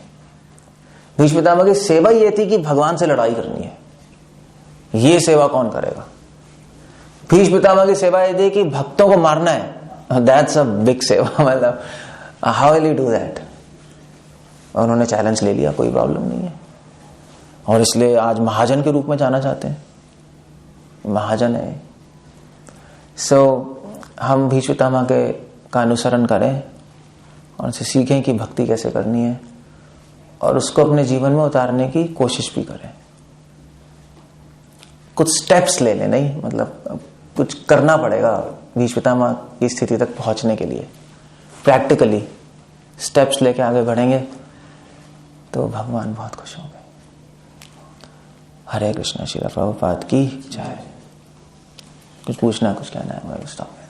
भीष्म पितामह की सेवा ये थी कि भगवान से लड़ाई करनी है, ये सेवा कौन करेगा। भीष्म पितामह की सेवा ये थी कि भक्तों को मारना है, दैट्स अ बिग सेवा, मतलब how will you do that. और उन्होंने चैलेंज ले लिया, कोई प्रॉब्लम नहीं है, और इसलिए आज महाजन के रूप में जाना चाहते हैं, महाजन है। सो हम भीष्म पितामह का अनुसरण करें और उनसे सीखें कि भक्ति कैसे करनी है, और उसको अपने जीवन में उतारने की कोशिश भी करें। कुछ स्टेप्स ले लें, नहीं मतलब कुछ करना पड़ेगा भीष्म पितामह की स्थिति तक पहुंचने के लिए। प्रैक्टिकली स्टेप्स लेके आगे बढ़ेंगे तो भगवान बहुत खुश होंगे। हरे कृष्ण। श्रील प्रभुपाद की जय। कुछ पूछना, कुछ कहना है? मैं स्टॉप लेना।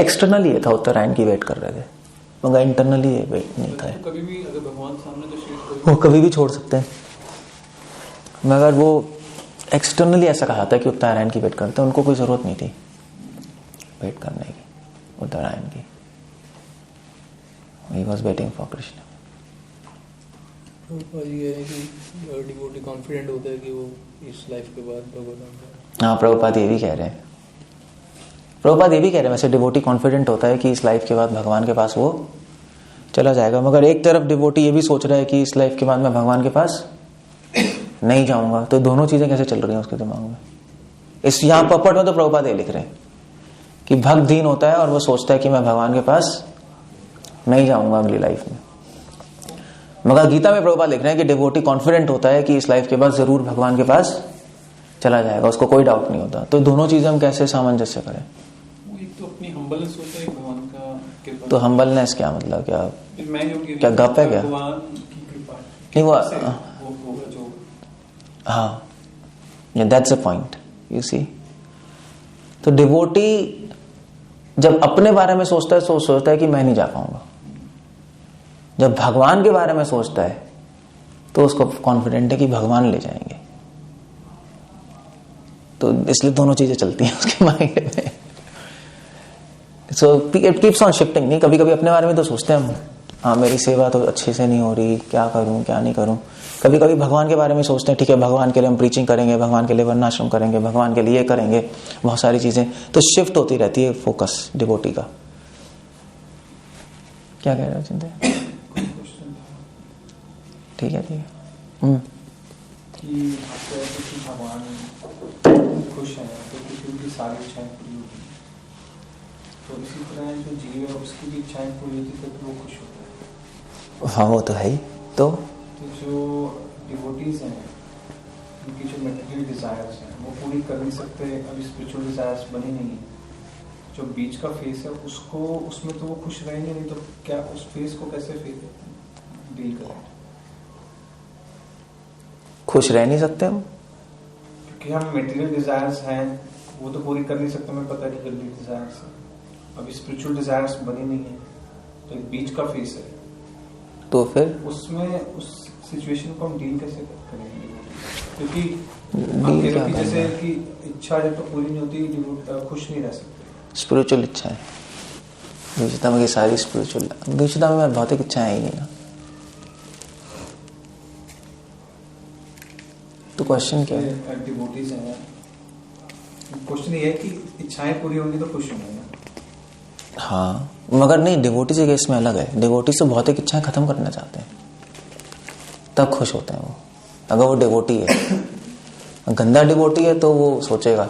एक्सटर्नली ये था, उत्तरायण की वेट कर रहे थे, मगर इंटरनली ये वेट नहीं था। तो कभी भी अगर भगवान सामने तो शेष वो कभी भी छोड़ सकते हैं, मगर वो एक्सटर्नली ऐसा कहा था कि उत्तरायण की वेट करते हैं, उनको कोई जरूरत नहीं थी वेट करने की उत्तरायण की। He was waiting for Krishna. ये है कि डिवोटी कॉन्फिडेंट होता है कि वो इस लाइफ के बाद भगवान। हाँ, प्रभुपाद ये भी कह रहे हैं प्रभुपाद ये भी कह रहे हैं वैसे डिवोटी कॉन्फिडेंट होता है कि इस लाइफ के बाद भगवान के पास वो चला जाएगा, मगर एक तरफ डिवोटी ये भी सोच रहा है कि इस लाइफ के बाद मैं भगवान के पास नहीं जाऊंगा। तो दोनों चीजें कैसे चल रही हैं उसके दिमाग में? इस यहाँ पपट में तो प्रभुपाद ये लिख रहे हैं कि भक्त दीन होता है और वो सोचता है कि मैं भगवान के पास नहीं जाऊंगा अगली लाइफ में। मगर गीता में प्रभुपाद लिख रहे हैं कि डिवोटी कॉन्फिडेंट होता है कि इस लाइफ के बाद जरूर भगवान के पास चला जाएगा, उसको कोई डाउट नहीं होता। तो दोनों चीजें हम कैसे सामंजस्य करें? वो एक तो अपनी हम्बलनेस होता है, भगवान का कृपा। तो हम्बलनेस क्या मतलब? क्या मैं योगी क्या गप है क्या? भगवान की कृपा नहीं वो होगा जो। हाँ, that's a point you see. तो डिवोटी जब अपने बारे में सोचता है तो सोचता है कि मैं नहीं जा पाऊंगा। जब भगवान के बारे में सोचता है तो उसको कॉन्फिडेंट है कि भगवान ले जाएंगे। तो इसलिए दोनों चीजें चलती हैं उसके माइंड में। So it keeps on shifting. नहीं, कभी कभी अपने बारे में तो सोचते हैं हम, हाँ मेरी सेवा तो अच्छे से नहीं हो रही, क्या करूं क्या नहीं करूं। कभी कभी भगवान के बारे में सोचते हैं, ठीक है भगवान के लिए हम प्रीचिंग करेंगे, भगवान के लिए वर्णाश्रम करेंगे, भगवान के लिए करेंगे, बहुत सारी चीजें। तो शिफ्ट होती रहती है फोकस डिवोटी का। क्या कह रहे हो चिंता? ठीक है ठीक है। कि भगवान खुश है तो किसी की सारी इच्छाएं पूरी होती, तो इसी तरह जो जीव है उसकी भी इच्छाएं पूरी होती तो वो खुश होता है। हाँ वो तो है ही। तो जो डिवोटीज हैं उनकी जो मेटेरियल डिजायर्स हैं वो पूरी कर नहीं सकते, अभी स्पिरिचुअल डिजायर्स बनी नहीं है। जो बीच का फेस है उसको, उसमें तो वो खुश रहेंगे नहीं, तो क्या उस फेस को कैसे डील करें? खुश रह नहीं सकते हम, क्योंकि हम मेटेरियल डिजायर्स हैं वो तो पूरी कर नहीं सकते। हमें पता है कि जल्दी डिजायर्स है, अभी स्पिरिचुअल डिजायर्स बनी नहीं है, तो एक बीच का फेस है। तो फिर उसमें उस सिचुएशन को हम डील कैसे करेंगे? क्योंकि जैसे कि इच्छा जब तो पूरी नहीं होती खुश नहीं रह सकते। स्पिरिचुअल इच्छा है द्विचता में, सारी स्पिरिचुअल। द्विचता में भौतिक इच्छा है ही नहीं ना। तो क्वेश्चन क्या है? डिवोटीज हैं, क्वेश्चन ये है कि इच्छाएं पूरी होंगी तो खुश होंगे ना। हाँ मगर नहीं, डिवोटी से केस में अलग है। डिवोटी से भौतिक इच्छाएं खत्म करना चाहते हैं तब खुश होते हैं वो। अगर वो डिवोटी है, गंदा डिवोटी है तो वो सोचेगा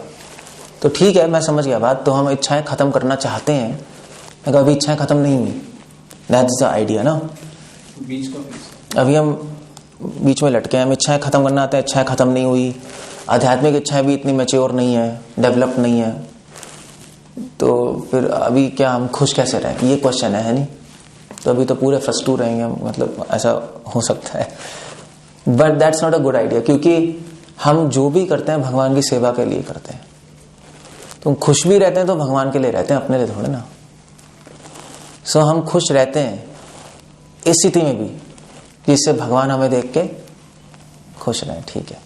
तो ठीक है मैं समझ गया बात, तो हम इच्छाएं खत्म करना चाहते हैं मगर अभी इच्छाएं खत्म नहीं हुई। दैट्स द आइडिया ना। बीच का फेस अभी हम बीच में लटके हैं, हम इच्छाएं खत्म करना चाहते हैं, इच्छाएं खत्म नहीं हुई, आध्यात्मिक इच्छाएं भी इतनी मैच्योर नहीं है, डेवलप नहीं है, तो फिर अभी क्या हम खुश कैसे रहें? ये क्वेश्चन है नहीं? तो अभी तो पूरे फ्रस्ट्रेट रहेंगे हम, मतलब ऐसा हो सकता है। But that's not a good idea, क्योंकि हम जो भी करते हैं भगवान की सेवा के लिए करते हैं। तो खुश भी रहते हैं तो भगवान के लिए रहते हैं, अपने लिए थोड़े ना। सो हम खुश रहते हैं इस स्थिति में भी जिससे भगवान हमें देख के खुश रहे। ठीक है,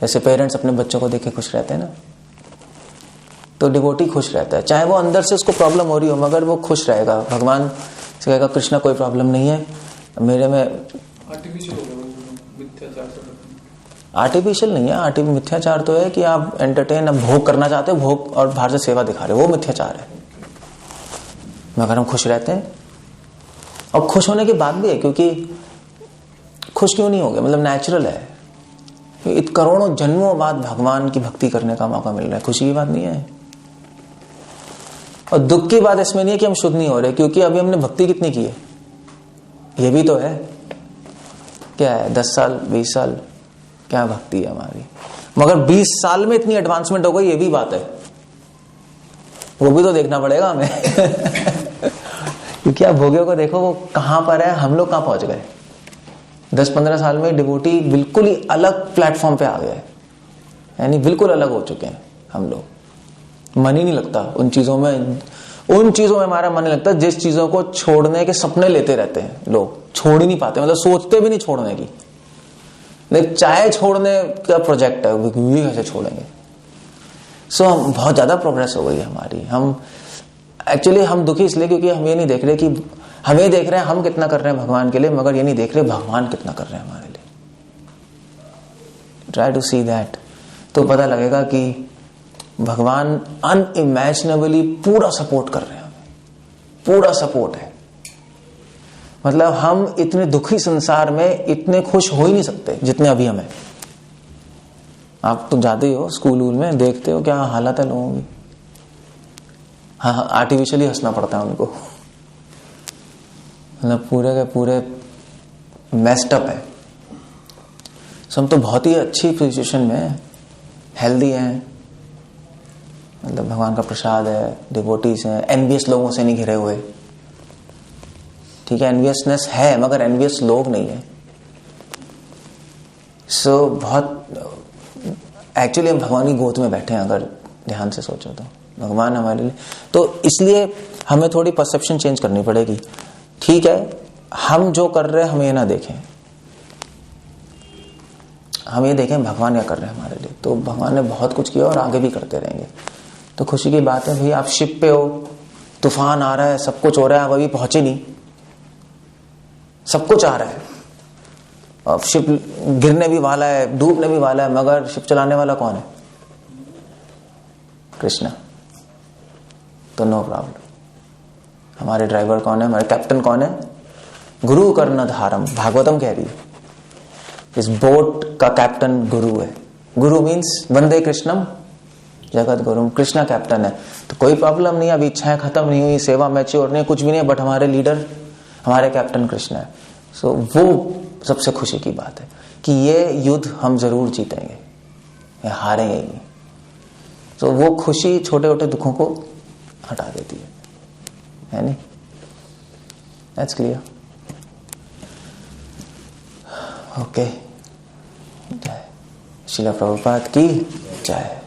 जैसे पेरेंट्स अपने बच्चों को देख के खुश रहते हैं ना, तो डिवोटी खुश रहता है, चाहे वो अंदर से उसको प्रॉब्लम हो रही हो मगर वो खुश रहेगा। भगवान से कहेगा कृष्णा कोई प्रॉब्लम नहीं है मेरे में। आर्टिफिशियल होगा मिथ्याचार से। आर्टिफिशियल नहीं है, मिथ्याचार तो है कि आप एंटरटेन, भोग करना चाहते हो, भोग और बाहर से सेवा दिखा रहे हो, वो मिथ्याचार है। मगर हम खुश रहते हैं, और खुश होने की बात भी है, क्योंकि खुश क्यों नहीं हो गए, मतलब नेचुरल है। करोड़ों जन्मों बाद भगवान की भक्ति करने का मौका मिल रहा है, खुशी की बात नहीं है। और दुख की बात इसमें नहीं है कि हम शुद्ध नहीं हो रहे, क्योंकि अभी हमने भक्ति कितनी की है, ये भी तो है। क्या है 10 साल 20 साल क्या भक्ति है हमारी, मगर 20 साल में इतनी एडवांसमेंट हो गई, ये भी बात है, वो भी तो देखना पड़ेगा हमें। क्योंकि आप भोगियों को देखो वो कहां पर है, हम लोग कहां पहुंच गए। 10-15 साल में डिवोटी बिल्कुल ही अलग प्लेटफॉर्म पे आ गए, यानी बिल्कुल अलग हो चुके हैं हम लोग। मन ही नहीं लगता उन चीजों में हमारा मन नहीं लगता जिस चीजों को छोड़ने के सपने लेते रहते हैं लोग, छोड़ ही नहीं पाते, मतलब सोचते भी नहीं छोड़ने की। लेकिन चाय छोड़ने का प्रोजेक्ट है, कैसे छोड़ेंगे। सो हम बहुत ज्यादा प्रोग्रेस हो गई है हमारी। हम दुखी इसलिए क्योंकि हम ये नहीं देख रहे कि हम ये देख रहे हैं हम कितना कर रहे हैं भगवान के लिए, मगर ये नहीं देख रहे भगवान कितना कर रहे हैं हमारे लिए। ट्राई टू सी दैट, तो पता लगेगा कि भगवान अनइमेजिनेबली पूरा सपोर्ट कर रहे हैं, पूरा सपोर्ट है। मतलब हम इतने दुखी संसार में इतने खुश हो ही नहीं सकते जितने अभी हमें। आप तो जाते ही हो स्कूल वूल में, देखते हो क्या हालत है लोगों की। हाँ, आर्टिफिशियली हंसना पड़ता है उनको, मतलब पूरे के पूरे मेस्ड अप है। हम तो बहुत ही अच्छी पोजीशन में है, हेल्दी हैं, मतलब भगवान का प्रसाद है, डिवोटीज हैं, एनवियस लोगों से नहीं घिरे हुए। ठीक है, एनवियसनेस है मगर एनवियस लोग नहीं है। सो बहुत एक्चुअली हम भगवान की गोद में बैठे हैं, अगर ध्यान से सोचो तो भगवान हमारे लिए। तो इसलिए हमें थोड़ी परसेप्शन चेंज करनी पड़ेगी। ठीक है, हम जो कर रहे हैं हम ये ना देखें, हम ये देखें भगवान क्या कर रहे हैं हमारे लिए। तो भगवान ने बहुत कुछ किया और आगे भी करते रहेंगे। तो खुशी की बात है भाई, आप शिप पे हो, तूफान आ रहा है, सब कुछ हो रहा है, आप अभी पहुंचे नहीं, सब कुछ आ रहा है, अब शिप गिरने भी वाला है, डूबने भी वाला है, मगर शिप चलाने वाला कौन है? कृष्ण। तो नो प्रॉब्लम। हमारे ड्राइवर कौन है? हमारे कैप्टन कौन है? गुरु कर्णधारम, भागवतम कह रही है। इस बोट का कैप्टन गुरु है। गुरु मीन्स वंदे कृष्णम जगत गुरु, कृष्णा कैप्टन है। तो कोई प्रॉब्लम नहीं, अभी इच्छाएं खत्म नहीं हुई, सेवा मैच्योर नहीं, कुछ भी नहीं, बट हमारे लीडर, हमारे कैप्टन कृष्ण है। सो वो सबसे खुशी की बात है कि ये युद्ध हम जरूर जीतेंगे, ये हारेंगे ही नहीं। तो वो खुशी छोटे छोटे दुखों को हटा देती है नहीं? That's clear. ओके, जय श्रील प्रभुपाद की जय।